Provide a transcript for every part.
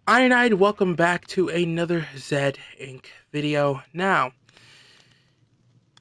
IronHide, welcome back to another Zedd Inc. video. Now,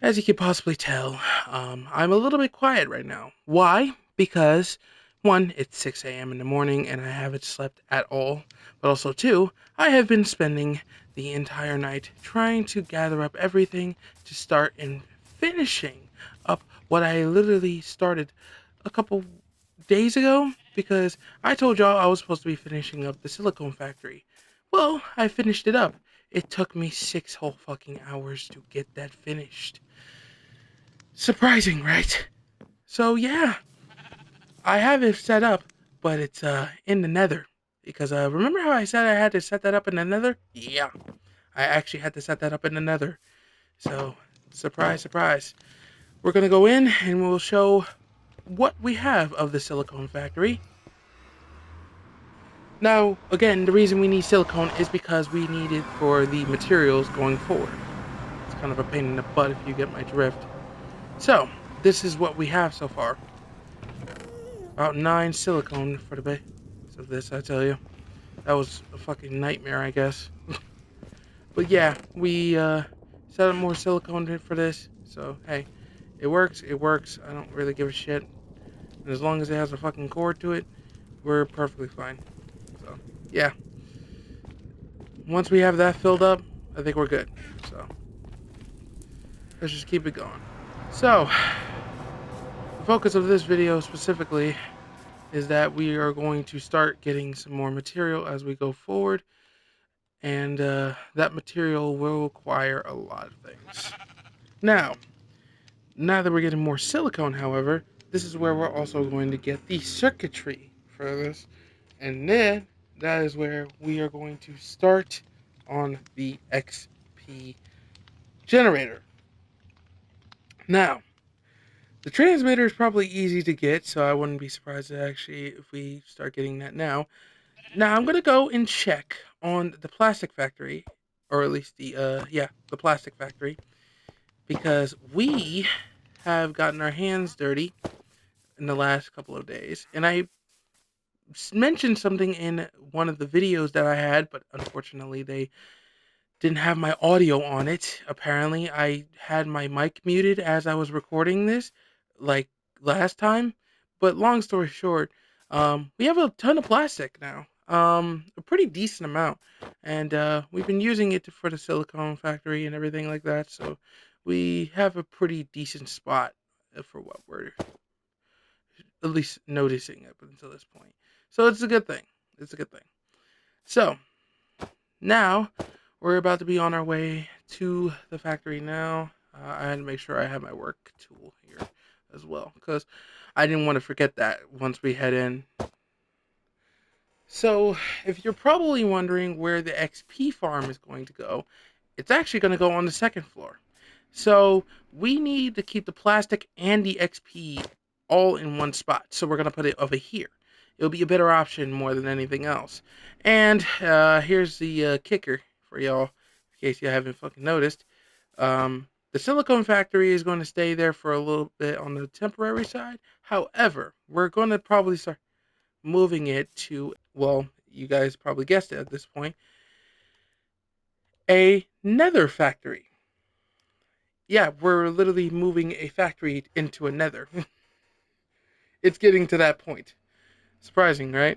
as you can possibly tell, I'm a little bit quiet right now. Why? Because, one, it's 6 a.m. in the morning and I haven't slept at all. But also, two, I have been spending the entire night trying to gather up everything to start and finishing up what I literally started a couple days ago because I told y'all I was supposed to be finishing up the silicone factory. Well, I finished it up. It took me 6 whole fucking hours to get that finished. Surprising, right? So yeah, I have it set up, but it's in the nether. Because remember how I said I had to set that up in the nether? Yeah. I actually had to set that up in the nether. So, surprise, surprise. We're gonna go in and we'll show what we have of the silicone factory. Now, again, the reason we need silicone is because we need it for the materials going forward. It's kind of a pain in the butt if you get my drift. So, this is what we have so far. About 9 silicone for the base of this, I tell you. That was a fucking nightmare, I guess. But yeah, we set up more silicone for this. So, hey, it works, it works. I don't really give a shit. And as long as it has a fucking cord to it, we're perfectly fine. So, yeah. Once we have that filled up, I think we're good. So, let's just keep it going. So, the focus of this video specifically is that we are going to start getting some more material as we go forward. And that material will require a lot of things. Now that we're getting more silicone, however, this is where we're also going to get the circuitry for this. And then that is where we are going to start on the XP generator. Now, the transmitter is probably easy to get, so I wouldn't be surprised actually if we start getting that now. Now I'm gonna go and check on the plastic factory, or at least the plastic factory, because we have gotten our hands dirty in the last couple of days, and I mentioned something in one of the videos that I had, but unfortunately they didn't have my audio on it. Apparently, I had my mic muted as I was recording this, like last time. But long story short, we have a ton of plastic now, a pretty decent amount, and we've been using it for the silicone factory and everything like that. So we have a pretty decent spot for what we're at least noticing up until this point. So it's a good thing. It's a good thing. So now we're about to be on our way to the factory now. I had to make sure I had my work tool here as well because I didn't want to forget that once we head in. So, if you're probably wondering where the XP farm is going to go, it's actually going to go on the second floor. So, we need to keep the plastic and the XP all in one spot. So, we're going to put it over here. It'll be a better option more than anything else. And here's the kicker for y'all, in case you haven't fucking noticed. The silicone factory is going to stay there for a little bit on the temporary side. However, we're going to probably start moving it to, well, you guys probably guessed it at this point, a nether factory. Yeah, we're literally moving a factory into a nether. It's getting to that point. Surprising, right?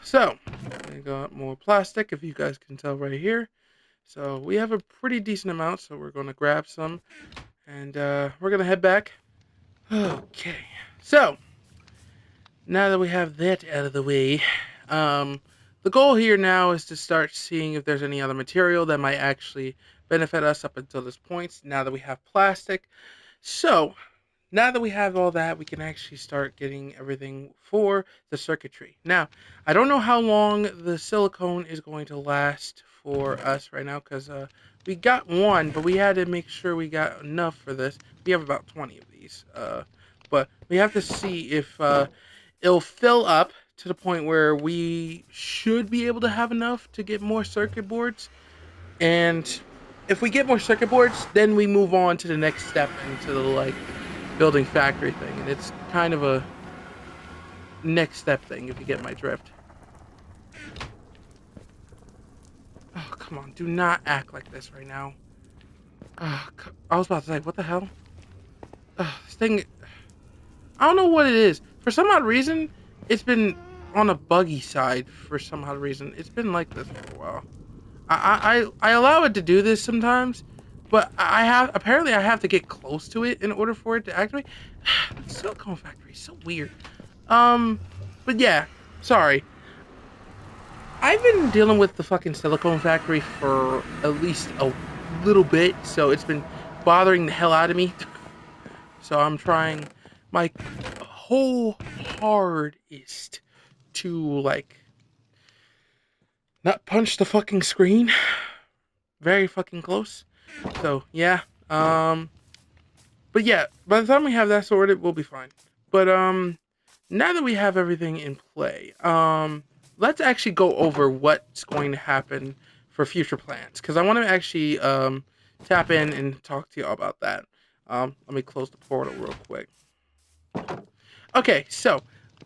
So, I got more plastic, if you guys can tell right here. So, we have a pretty decent amount, so we're going to grab some, and we're going to head back. Okay, so, now that we have that out of the way, the goal here now is to start seeing if there's any other material that might actually benefit us up until this point, now that we have plastic. So, now that we have all that, we can actually start getting everything for the circuitry. Now, I don't know how long the silicone is going to last for us right now, because we got one, but we had to make sure we got enough for this. We have about 20 of these, but we have to see if it'll fill up to the point where we should be able to have enough to get more circuit boards. And if we get more circuit boards, then we move on to the next step into the, like, building factory thing, and it's kind of a next step thing if you get my drift. Oh, come on, do not act like this right now. I was about to say, what the hell? This thing, I don't know what it is. For some odd reason, it's been on a buggy side for some odd reason. It's been like this for a while. I allow it to do this sometimes, but apparently I have to get close to it in order for it to activate. The silicone factory is so weird. But yeah, sorry. I've been dealing with the fucking silicone factory for at least a little bit, so it's been bothering the hell out of me. So I'm trying my whole hardest to like not punch the fucking screen very fucking close. So yeah, but yeah, by the time we have that sorted, we'll be fine. But now that we have everything in play, let's actually go over what's going to happen for future plans, because I want to actually tap in and talk to y'all about that. Let me close the portal real quick. Okay, so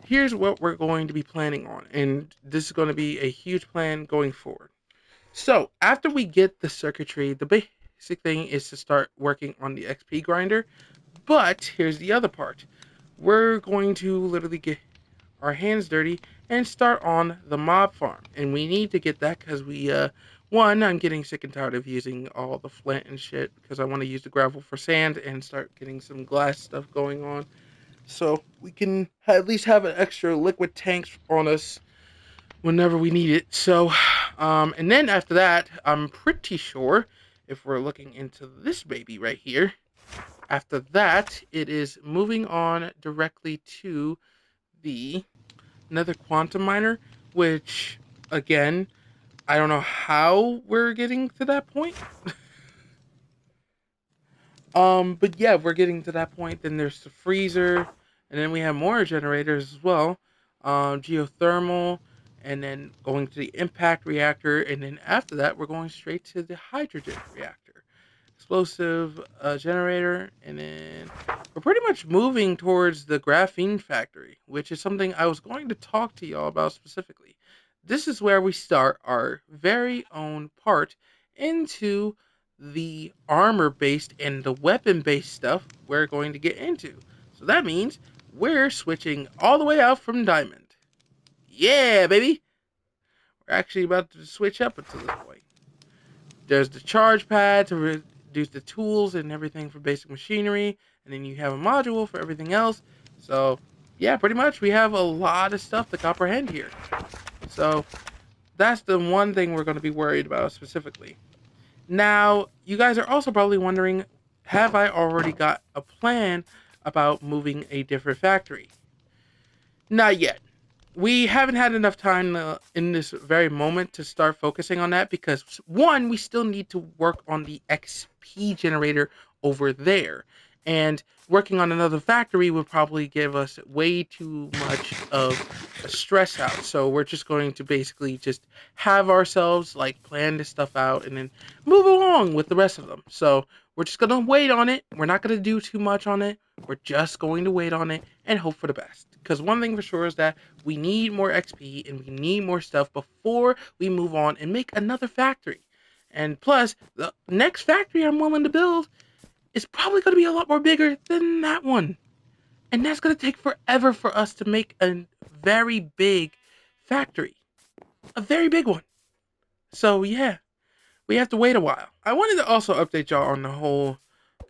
here's what we're going to be planning on, and this is going to be a huge plan going forward. So after we get the circuitry, the basic thing is to start working on the XP grinder. But here's the other part. We're going to literally get our hands dirty and start on the mob farm. And we need to get that because one, I'm getting sick and tired of using all the flint and shit because I want to use the gravel for sand and start getting some glass stuff going on. So we can at least have an extra liquid tanks on us whenever we need it. So, and then after that, I'm pretty sure if we're looking into this baby right here, after that, it is moving on directly to the nether quantum miner, which, again, I don't know how we're getting to that point. But yeah, we're getting to that point. Then there's the freezer, and then we have more generators as well. Geothermal, and then going to the impact reactor, and then after that, we're going straight to the hydrogen reactor. Explosive generator, and then we're pretty much moving towards the graphene factory, which is something I was going to talk to y'all about specifically. This is where we start our very own part into the armor based and the weapon based stuff we're going to get into. So that means we're switching all the way out from diamond. Yeah, baby! We're actually about to switch up until this point. There's the charge pad to reduce the tools and everything for basic machinery, and then you have a module for everything else. So yeah, pretty much we have a lot of stuff to comprehend here. So that's the one thing we're going to be worried about specifically. Now, you guys are also probably wondering, have I already got a plan about moving a different factory? Not yet. We haven't had enough time in this very moment to start focusing on that because, one, we still need to work on the XP generator over there. And working on another factory would probably give us way too much of a stress out. So we're just going to basically just have ourselves like plan this stuff out and then move along with the rest of them. So we're just going to wait on it. We're not going to do too much on it. We're just going to wait on it and hope for the best. Because one thing for sure is that we need more XP and we need more stuff before we move on and make another factory. And plus, the next factory I'm willing to build is probably going to be a lot more bigger than that one. And that's going to take forever for us to make a very big factory. A very big one. So yeah, we have to wait a while. I wanted to also update y'all on the whole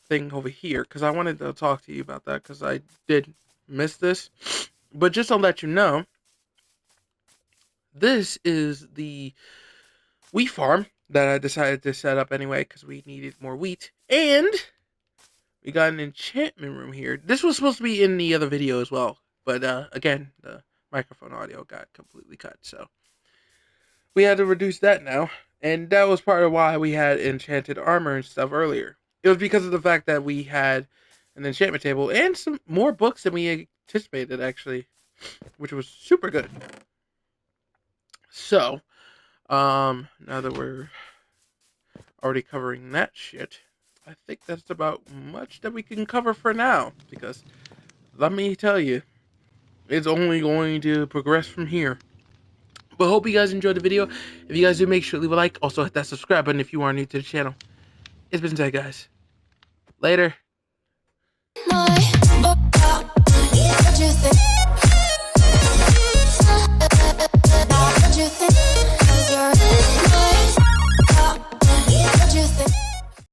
thing over here because I wanted to talk to you about that because I did miss this. But just to let you know, this is the wheat farm that I decided to set up anyway because we needed more wheat. And we got an enchantment room here. This was supposed to be in the other video as well. But again, the microphone audio got completely cut. So we had to reduce that now. And that was part of why we had enchanted armor and stuff earlier. It was because of the fact that we had an enchantment table and some more books than we anticipated, actually, which was super good. So, now that we're already covering that shit, I think that's about much that we can cover for now, because let me tell you, it's only going to progress from here. But hope you guys enjoyed the video. If you guys do, make sure to leave a like. Also hit that subscribe button if you are new to the channel. It's been Zedd, guys. Later. My